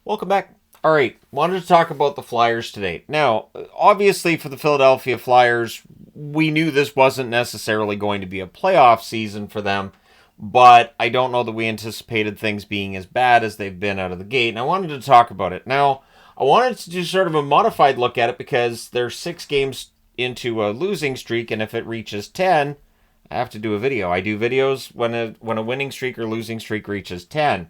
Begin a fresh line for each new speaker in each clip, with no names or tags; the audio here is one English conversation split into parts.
Welcome back. All right, wanted to talk about the Flyers today. Now, obviously for the Philadelphia Flyers, we knew this wasn't necessarily going to be a playoff season for them, but I don't know that we anticipated things being as bad as they've been out of the gate, and I wanted to talk about it. Now, I wanted to do sort of a modified look at it because they're 6 games into a losing streak, and if it reaches 10, I have to do a video. I do videos when a winning streak or losing streak reaches 10.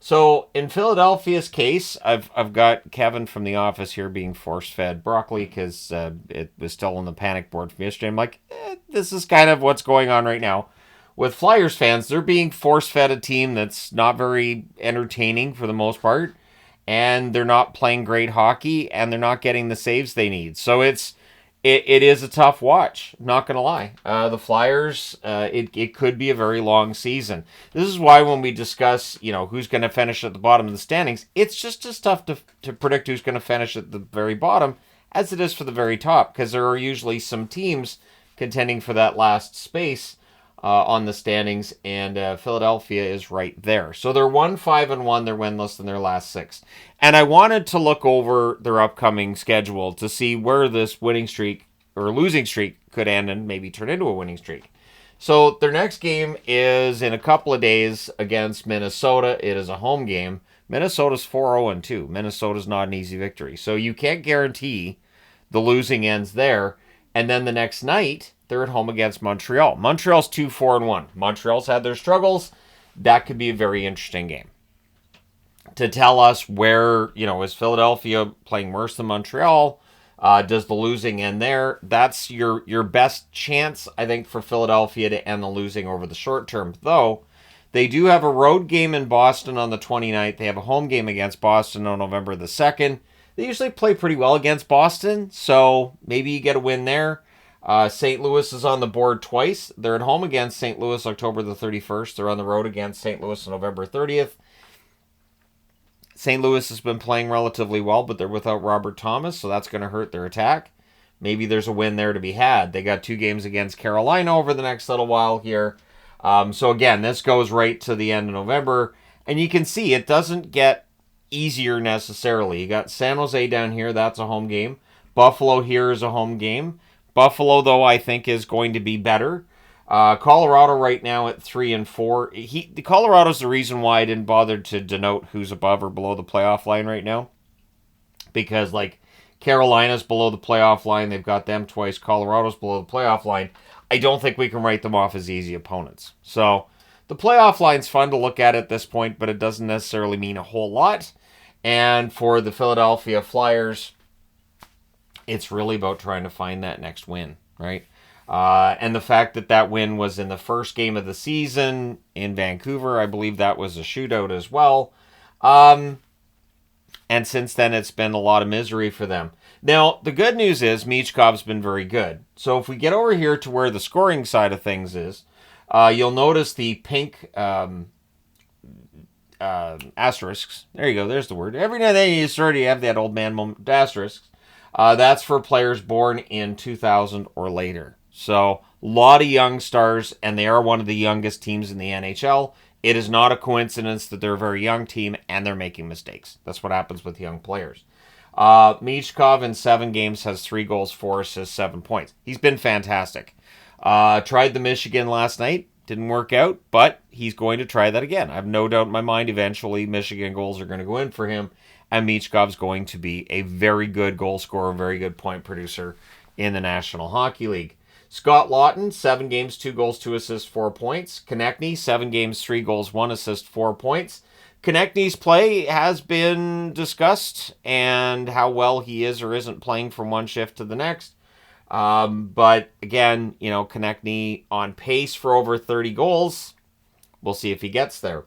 So in Philadelphia's case, I've got Kevin from the office here being force-fed broccoli because it was still on the panic board from yesterday. I'm like, this is kind of what's going on right now. With Flyers fans, they're being force-fed a team that's not very entertaining for the most part, and they're not playing great hockey, and they're not getting the saves they need. So it is a tough watch, not going to lie. The Flyers, it could be a very long season. This is why when we discuss, who's going to finish at the bottom of the standings, it's just as tough to predict who's going to finish at the very bottom as it is for the very top, because there are usually some teams contending for that last space on the standings, and Philadelphia is right there. So they're 1-5-1, they're winless in their last 6. And I wanted to look over their upcoming schedule to see where this winning streak or losing streak could end and maybe turn into a winning streak. So their next game is in a couple of days against Minnesota. It is a home game. Minnesota's 4-0-2. Minnesota's not an easy victory. So you can't guarantee the losing ends there. And then the next night, they're at home against Montreal. Montreal's 2-4-1. Montreal's had their struggles. That could be a very interesting game to tell us where, is Philadelphia playing worse than Montreal? Does the losing end there? That's your best chance, I think, for Philadelphia to end the losing over the short term. Though, they do have a road game in Boston on the 29th. They have a home game against Boston on November the 2nd. They usually play pretty well against Boston, so maybe you get a win there. St. Louis is on the board twice. They're at home against St. Louis October the 31st. They're on the road against St. Louis on November 30th. St. Louis has been playing relatively well, but they're without Robert Thomas, so that's going to hurt their attack. Maybe there's a win there to be had. They got 2 games against Carolina over the next little while here. So again, this goes right to the end of November, and you can see it doesn't get easier necessarily. You got San Jose down here. That's a home game. Buffalo here is a home game. Buffalo, though, I think is going to be better. Colorado right now at 3-4. Colorado's the reason why I didn't bother to denote who's above or below the playoff line right now. Because, Carolina's below the playoff line. They've got them twice. Colorado's below the playoff line. I don't think we can write them off as easy opponents. So, the playoff line's fun to look at this point, but it doesn't necessarily mean a whole lot. And for the Philadelphia Flyers, it's really about trying to find that next win, right? And the fact that win was in the first game of the season in Vancouver, I believe that was a shootout as well. And since then, it's been a lot of misery for them. Now, the good news is Michkov's been very good. So if we get over here to where the scoring side of things is, you'll notice the pink asterisks. There you go. There's the word. Every now and then you sort of have that old man moment, asterisks. That's for players born in 2000 or later. So, a lot of young stars, and they are one of the youngest teams in the NHL. It is not a coincidence that they're a very young team, and they're making mistakes. That's what happens with young players. Michkov in 7 games has 3 goals, 4 assists, 7 points. He's been fantastic. Tried the Michigan last night. Didn't work out, but he's going to try that again. I have no doubt in my mind eventually Michigan goals are going to go in for him, and Michkov's going to be a very good goal scorer, very good point producer in the National Hockey League. Scott Lawton, 7 games, 2 goals, 2 assists, 4 points. Konechny, 7 games, 3 goals, 1 assist, 4 points. Konechny's play has been discussed and how well he is or isn't playing from one shift to the next. But again, Konechny on pace for over 30 goals. We'll see if he gets there.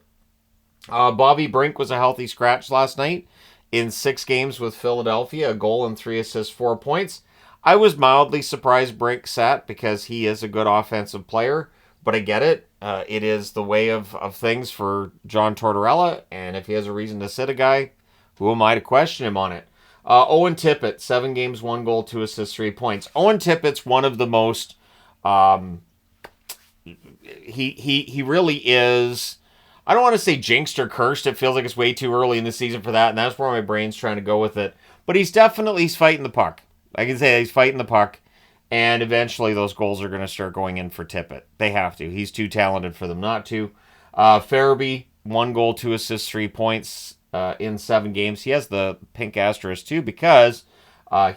Bobby Brink was a healthy scratch last night in 6 games with Philadelphia, a goal and 3 assists, 4 points. I was mildly surprised Brink sat because he is a good offensive player, but I get it. It is the way of things for John Tortorella, and if he has a reason to sit a guy, who am I to question him on it? Owen Tippett, 7 games, 1 goal, 2 assists, 3 points. Owen Tippett's one of the most... he really is I don't want to say jinxed or cursed. It feels like it's way too early in the season for that, and that's where my brain's trying to go with it. But he's fighting the puck. I can say he's fighting the puck, and eventually those goals are going to start going in for Tippett. They have to. He's too talented for them not to. Farabee, 1 goal, 2 assists, 3 points in 7 games. He has the pink asterisk too because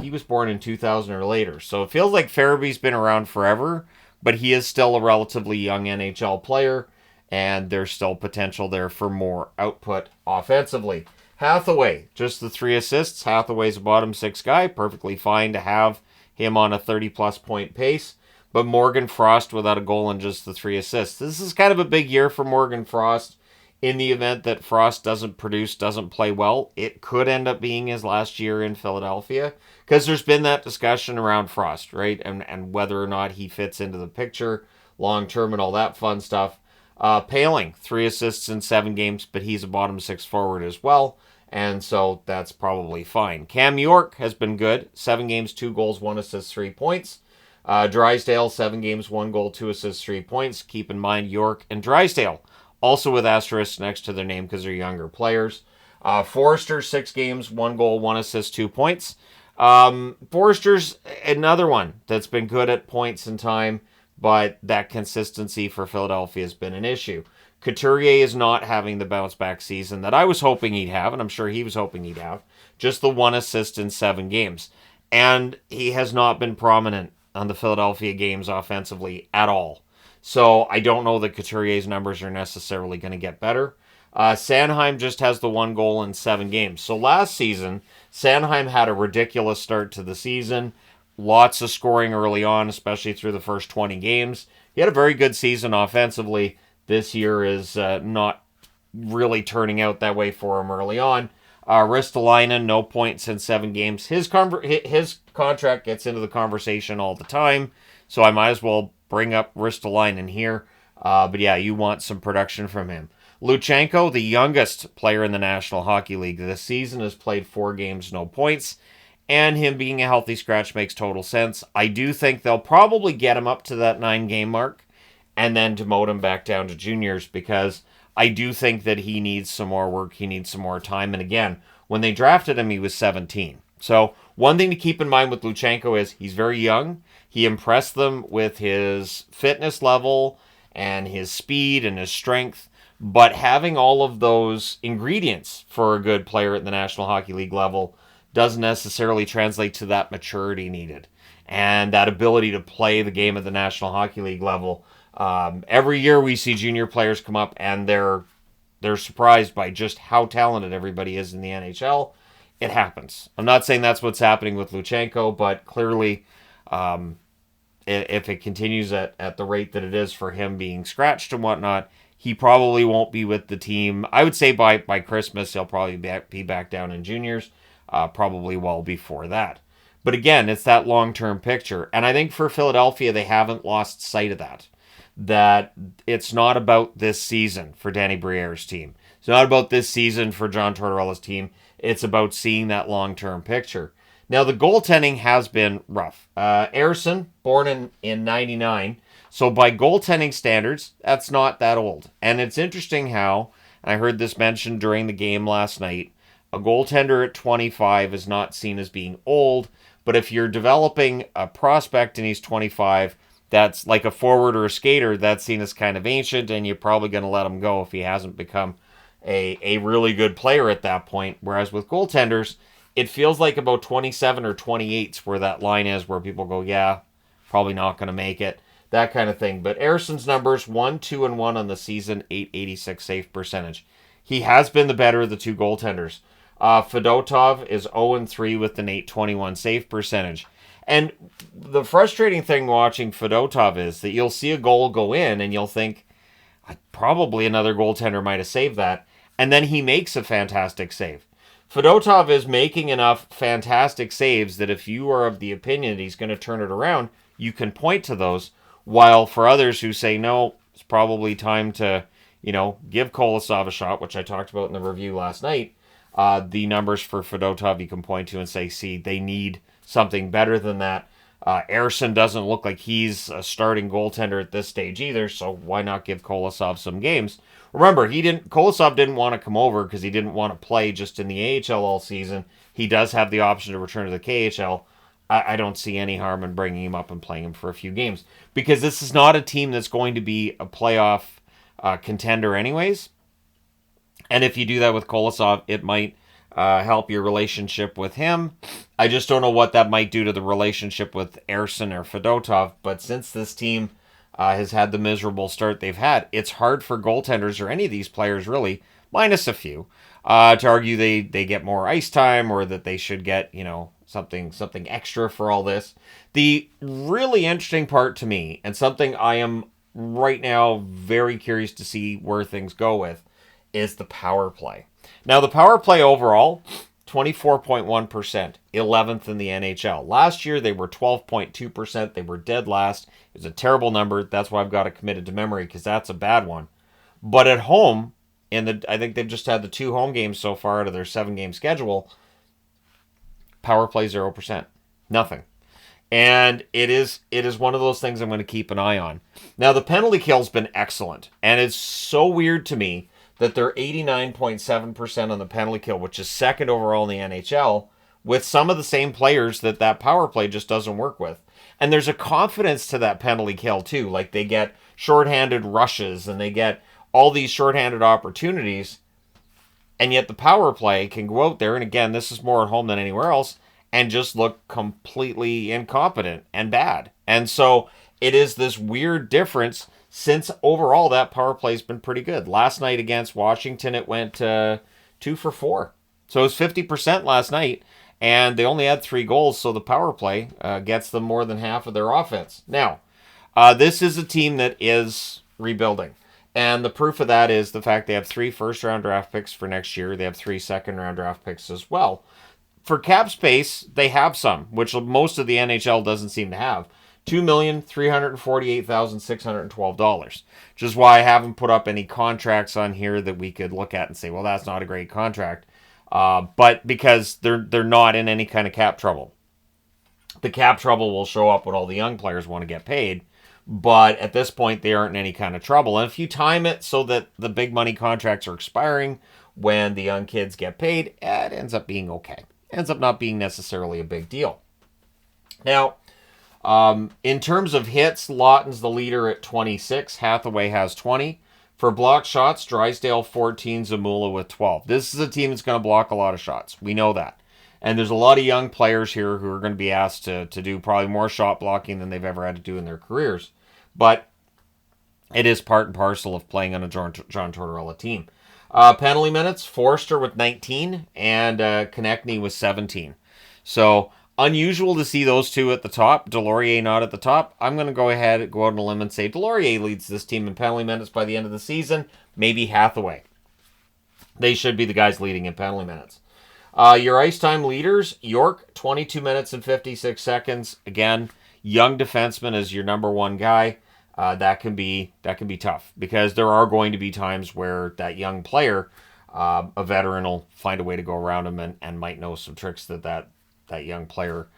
he was born in 2000 or later. So it feels like Farabee's been around forever, but he is still a relatively young NHL player, and there's still potential there for more output offensively. Hathaway, just the 3 assists. Hathaway's a bottom 6 guy. Perfectly fine to have him on a 30-plus point pace. But Morgan Frost without a goal and just the 3 assists. This is kind of a big year for Morgan Frost. In the event that Frost doesn't produce, doesn't play well, it could end up being his last year in Philadelphia. Because there's been that discussion around Frost, right? And whether or not he fits into the picture long-term and all that fun stuff. Paling, 3 assists in 7 games, but he's a bottom 6 forward as well. And so that's probably fine. Cam York has been good. 7 games, 2 goals, 1 assist, 3 points. Drysdale, 7 games, 1 goal, 2 assists, 3 points. Keep in mind York and Drysdale, also with asterisks next to their name because they're younger players. Forrester, 6 games, 1 goal, 1 assist, 2 points. Forrester's another one that's been good at points in time, but that consistency for Philadelphia has been an issue. Couturier is not having the bounce-back season that I was hoping he'd have, and I'm sure he was hoping he'd have. Just the 1 assist in 7 games. And he has not been prominent on the Philadelphia games offensively at all. So I don't know that Couturier's numbers are necessarily going to get better. Sanheim just has the 1 goal in 7 games. So last season, Sanheim had a ridiculous start to the season. Lots of scoring early on, especially through the first 20 games. He had a very good season offensively. This year is not really turning out that way for him early on. Ristolainen, no points in 7 games. His contract gets into the conversation all the time, so I might as well bring up Ristolainen here. But yeah, you want some production from him. Luchenko, the youngest player in the National Hockey League this season, has played 4 games, no points. And him being a healthy scratch makes total sense. I do think they'll probably get him up to that 9-game mark and then demote him back down to juniors because I do think that he needs some more work. He needs some more time. And again, when they drafted him, he was 17. So one thing to keep in mind with Luchenko is he's very young. He impressed them with his fitness level and his speed and his strength. But having all of those ingredients for a good player at the National Hockey League level doesn't necessarily translate to that maturity needed and that ability to play the game at the National Hockey League level. Every year we see junior players come up and they're surprised by just how talented everybody is in the NHL. It happens. I'm not saying that's what's happening with Luchenko, but clearly if it continues at the rate that it is for him being scratched and whatnot, he probably won't be with the team. I would say by Christmas he'll probably be back down in juniors, probably well before that. But again, it's that long-term picture. And I think for Philadelphia, they haven't lost sight of that it's not about this season for Danny Briere's team. It's not about this season for John Tortorella's team. It's about seeing that long-term picture. Now, the goaltending has been rough. Ersson, born in 99, so by goaltending standards, that's not that old. And it's interesting how, and I heard this mentioned during the game last night, a goaltender at 25 is not seen as being old, but if you're developing a prospect and he's 25, that's like a forward or a skater, that's seen as kind of ancient, and you're probably going to let him go if he hasn't become a really good player at that point. Whereas with goaltenders, it feels like about 27 or 28 where that line is where people go, yeah, probably not going to make it, that kind of thing. But Ersson's numbers, 1-2-1 on the season, .886 save percentage. He has been the better of the 2 goaltenders. Fedotov is 0-3 with an .821 save percentage. And the frustrating thing watching Fedotov is that you'll see a goal go in and you'll think, probably another goaltender might have saved that. And then he makes a fantastic save. Fedotov is making enough fantastic saves that if you are of the opinion that he's going to turn it around, you can point to those. While for others who say, no, it's probably time to, give Kolosov a shot, which I talked about in the review last night, the numbers for Fedotov you can point to and say, see, they need something better than that. Ersson doesn't look like he's a starting goaltender at this stage either, so why not give Kolosov some games? Remember, Kolosov didn't want to come over because he didn't want to play just in the AHL all season. He does have the option to return to the KHL. I don't see any harm in bringing him up and playing him for a few games because this is not a team that's going to be a playoff contender anyways. And if you do that with Kolosov, it might help your relationship with him. I just don't know what that might do to the relationship with Ersson or Fedotov. But since this team has had the miserable start they've had, it's hard for goaltenders or any of these players really, minus a few, to argue they get more ice time or that they should get, something extra for all this. The really interesting part to me, and something I am right now very curious to see where things go with, is the power play. Now, the power play overall, 24.1%, 11th in the NHL. Last year, they were 12.2%. They were dead last. It was a terrible number. That's why I've got it committed to memory, because that's a bad one. But at home, I think they've just had the 2 home games so far out of their 7-game schedule, power play 0%. Nothing. And it is one of those things I'm going to keep an eye on. Now, the penalty kill's been excellent. And it's so weird to me that they're 89.7% on the penalty kill, which is second overall in the NHL, with some of the same players that power play just doesn't work with. And there's a confidence to that penalty kill, too. Like, they get shorthanded rushes, and they get all these shorthanded opportunities, and yet the power play can go out there, and again, this is more at home than anywhere else, and just look completely incompetent and bad. And so it is this weird difference. Since overall that power play's been pretty good. Last night against Washington, it went 2 for 4. So it was 50% last night, and they only had 3 goals, so the power play gets them more than half of their offense. Now, this is a team that is rebuilding, and the proof of that is the fact they have 3 first-round draft picks for next year. They have 3 second-round draft picks as well. For cap space, they have some, which most of the NHL doesn't seem to have. $2,348,612, which is why I haven't put up any contracts on here that we could look at and say, well, that's not a great contract. But because they're not in any kind of cap trouble. The cap trouble will show up when all the young players want to get paid. But at this point, they aren't in any kind of trouble. And if you time it so that the big money contracts are expiring when the young kids get paid, it ends up being okay. It ends up not being necessarily a big deal. Now, in terms of hits, Lawton's the leader at 26. Hathaway has 20. For block shots, Drysdale 14, Zamula with 12. This is a team that's going to block a lot of shots. We know that. And there's a lot of young players here who are going to be asked to do probably more shot blocking than they've ever had to do in their careers. But it is part and parcel of playing on a John Tortorella team. Penalty minutes, Forster with 19 and Konechny with 17. So unusual to see those two at the top. Delorier not at the top. I'm going to go out on a limb and say Delorier leads this team in penalty minutes by the end of the season. Maybe Hathaway. They should be the guys leading in penalty minutes. Your ice time leaders, York, 22 minutes and 56 seconds. Again, young defenseman is your number one guy. That can be tough because there are going to be times where that young player, a veteran, will find a way to go around him and might know some tricks that young player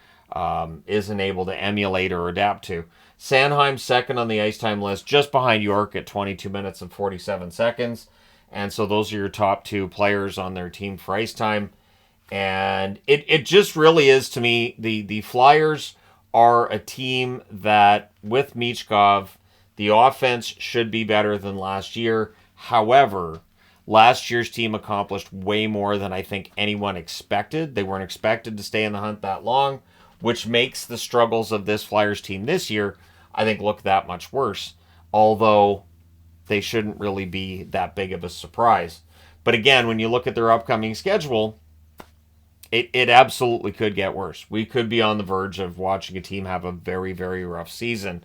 isn't able to emulate or adapt to. Sanheim second on the ice time list, just behind York at 22 minutes and 47 seconds. And so those are your top 2 players on their team for ice time. And it just really is, to me, the Flyers are a team that, with Michkov, the offense should be better than last year. However, last year's team accomplished way more than I think anyone expected. They weren't expected to stay in the hunt that long, which makes the struggles of this Flyers team this year, I think, look that much worse. Although they shouldn't really be that big of a surprise. But again, when you look at their upcoming schedule, it absolutely could get worse. We could be on the verge of watching a team have a very, very rough season.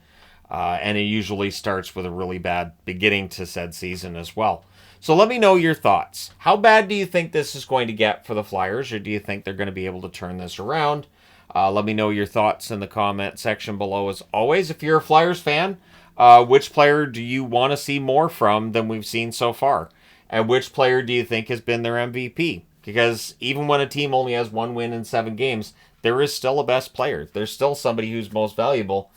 And it usually starts with a really bad beginning to said season as well. So let me know your thoughts. How bad do you think this is going to get for the Flyers, or do you think they're going to be able to turn this around? Let me know your thoughts in the comment section below. As always, if you're a Flyers fan, which player do you want to see more from than we've seen so far? And which player do you think has been their MVP? Because even when a team only has 1 win in 7 games, there is still a best player. There's still somebody who's most valuable.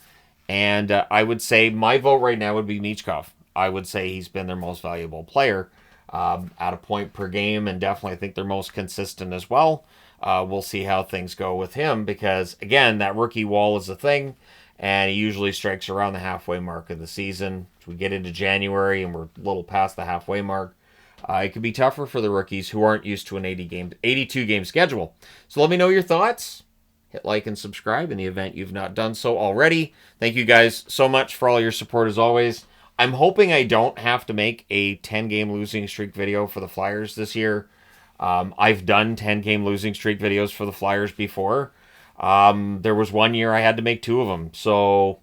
And I would say my vote right now would be Michkov. I would say he's been their most valuable player at a point per game, and definitely I think they're most consistent as well. We'll see how things go with him because, again, that rookie wall is a thing, and he usually strikes around the halfway mark of the season. As we get into January and we're a little past the halfway mark, it could be tougher for the rookies who aren't used to an 82-game schedule. So let me know your thoughts. Hit like and subscribe in the event you've not done so already. Thank you guys so much for all your support as always. I'm hoping I don't have to make a 10-game losing streak video for the Flyers this year. I've done 10-game losing streak videos for the Flyers before. There was one year I had to make 2 of them. So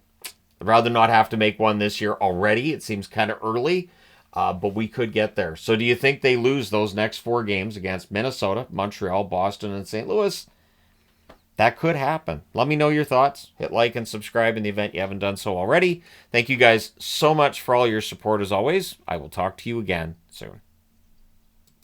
I'd rather not have to make one this year already. It seems kind of early, but we could get there. So do you think they lose those next 4 games against Minnesota, Montreal, Boston, and St. Louis? That could happen. Let me know your thoughts. Hit like and subscribe in the event you haven't done so already. Thank you guys so much for all your support as always. I will talk to you again soon.